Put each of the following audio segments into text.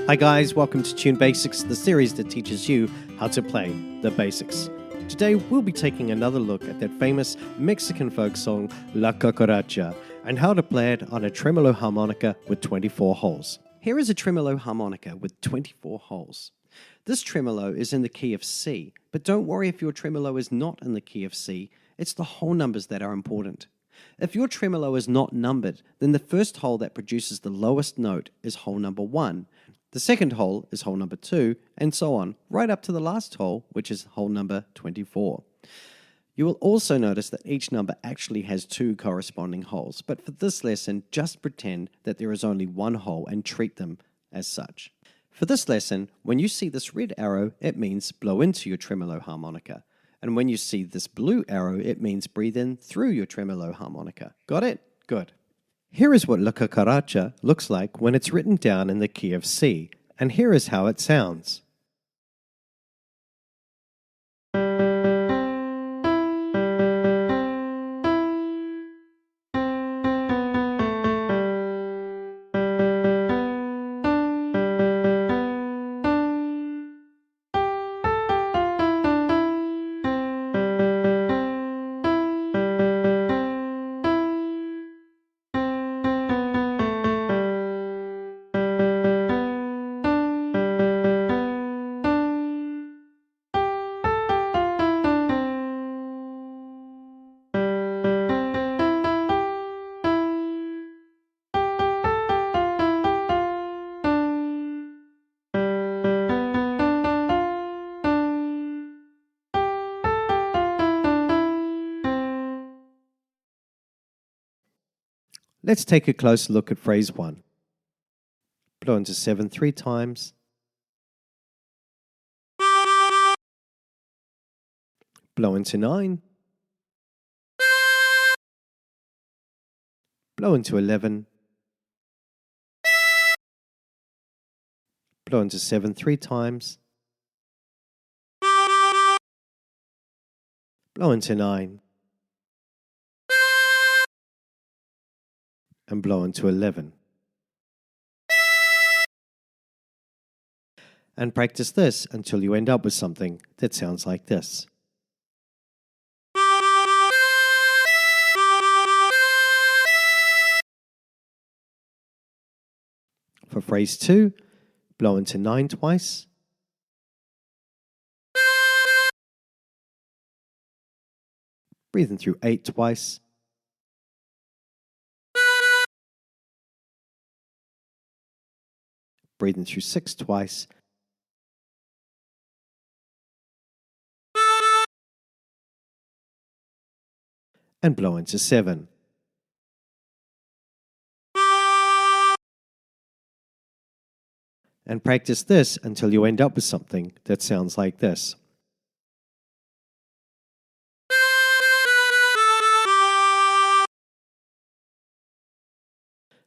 Hi guys, welcome to Tune Basics, the series that teaches you how to play the basics. Today we'll be taking another look at that famous Mexican folk song La Cucaracha and how to play it on a tremolo harmonica with 24 holes. Here is a tremolo harmonica with 24 holes. This tremolo is in the key of C, but don't worry if your tremolo is not in the key of C, it's the whole numbers that are important. If your tremolo is not numbered, then the first hole that produces the lowest note is hole number 1. The second hole is hole number 2, and so on, right up to the last hole, which is hole number 24. You will also notice that each number actually has 2 corresponding holes, but for this lesson, just pretend that there is only one hole and treat them as such. For this lesson, when you see this red arrow, it means blow into your tremolo harmonica. And when you see this blue arrow, it means breathe in through your tremolo harmonica. Got it? Good. Here is what La Cucaracha looks like when it's written down in the key of C, and here is how it sounds. Let's take a closer look at phrase 1. Blow into 7 3 times. Blow into 9. Blow into 11. Blow into 7 3 times. Blow into 9. And blow into 11. And practice this until you end up with something that sounds like this. For phrase 2, blow into 9 twice. Breathe in through 8 twice. Breathe in through 6 twice. And blow into 7. And practice this until you end up with something that sounds like this.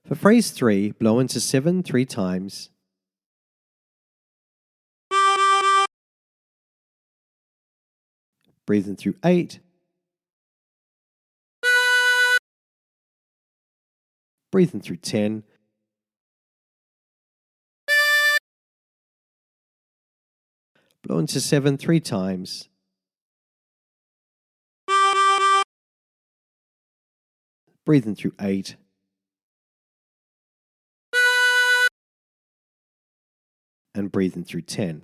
For phrase 3, blow into 7 3 times. Breathe in through 8. Breathe in through 10. Blow into 7 3 times. Breathe in through 8. And breathe in through 10.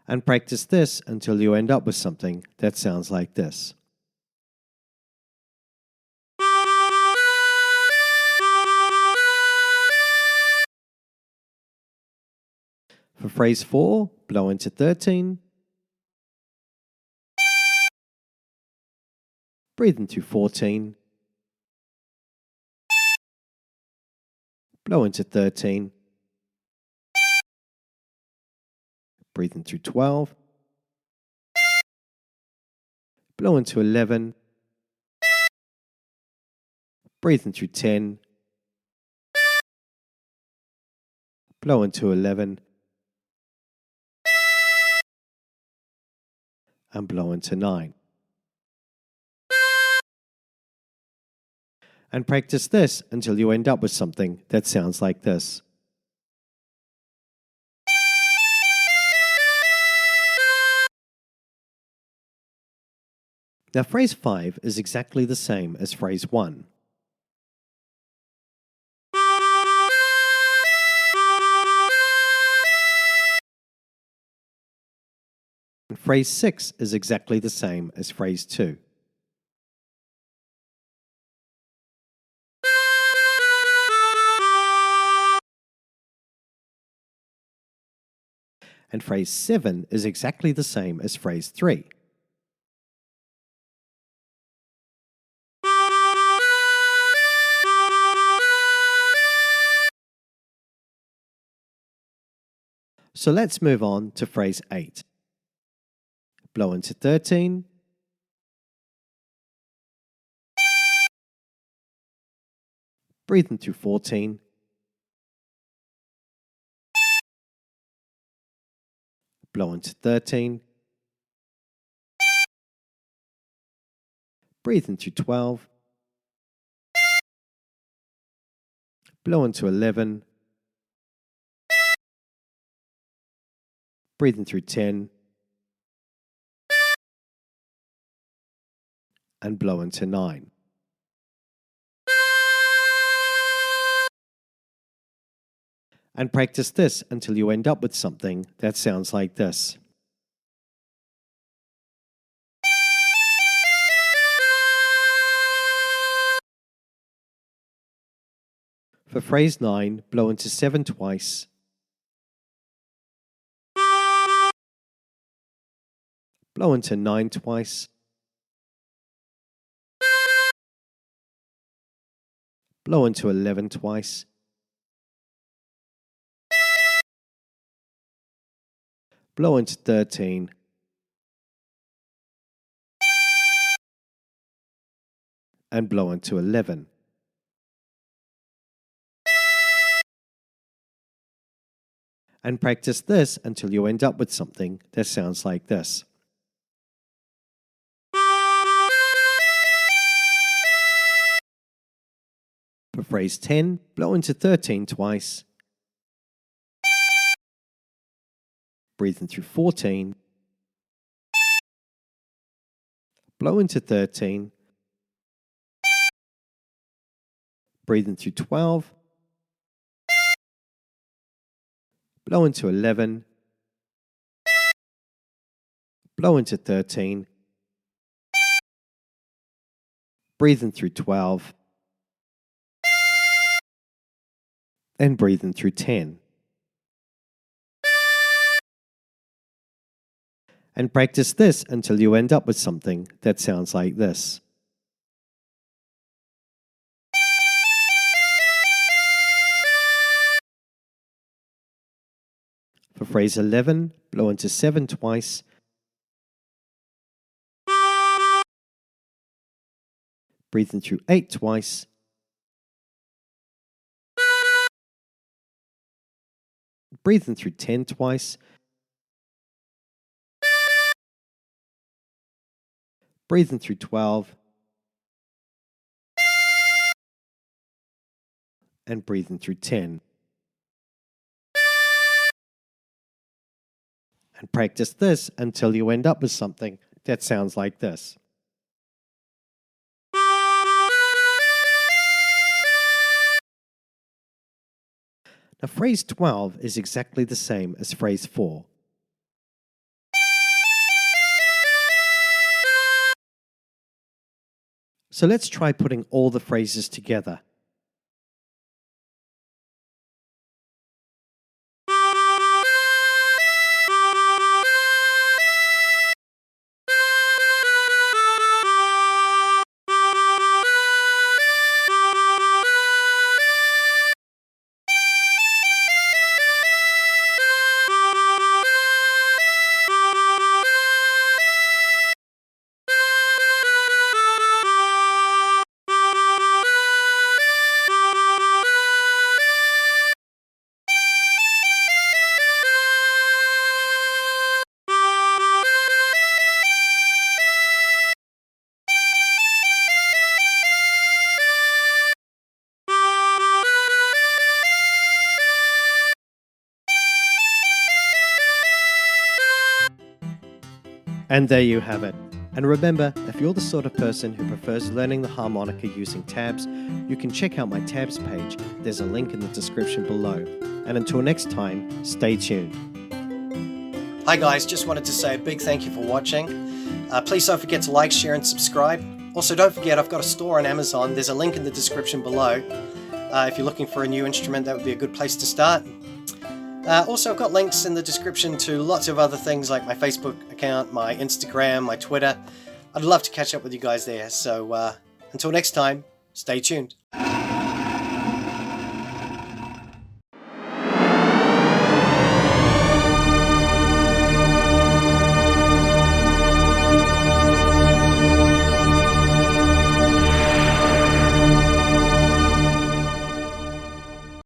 And practice this until you end up with something that sounds like this. For phrase 4, blow into 13. Breathe into 14. Blow into 13. Breathe in through 12. Blow into 11. Breathe in through 10. Blow into 11. And blow into 9. And practice this until you end up with something that sounds like this. Now, phrase 5 is exactly the same as phrase 1. And phrase 6 is exactly the same as phrase 2. And phrase 7 is exactly the same as phrase 3. So let's move on to phrase 8. Blow into 13. Breathe into 14. Blow into 13. Breathe into 12. Blow into 11. Breathe in through 10. And blow into 9. And practice this until you end up with something that sounds like this. For phrase 9, blow into 7 twice. Blow into 9 twice. Blow into 11 twice. Blow into 13. And blow into 11. And practice this until you end up with something that sounds like this. For phrase 10, blow into 13 twice. Breathe in through 14. Blow into 13. Breathe in through 12. Blow into 11. Blow into 13. Breathe in through 12. And breathe in through 10. And practice this until you end up with something that sounds like this. For phrase 11, blow into 7 twice. Breathe in through 8 twice. Breathe in through 10 twice. Breathe in through 12. And breathe in through 10. And practice this until you end up with something that sounds like this. Now, phrase 12 is exactly the same as phrase 4. So let's try putting all the phrases together. And there you have it. And remember, if you're the sort of person who prefers learning the harmonica using tabs, you can check out my tabs page. There's a link in the description below. And until next time, stay tuned. Hi guys, just wanted to say a big thank you for watching. Please don't forget to like, share and subscribe. Also don't forget I've got a store on Amazon. There's a link in the description below. If you're looking for a new instrument, that would be a good place to start. Also, I've got links in the description to lots of other things like my Facebook account, my Instagram, my Twitter. I'd love to catch up with you guys there. So until next time, stay tuned.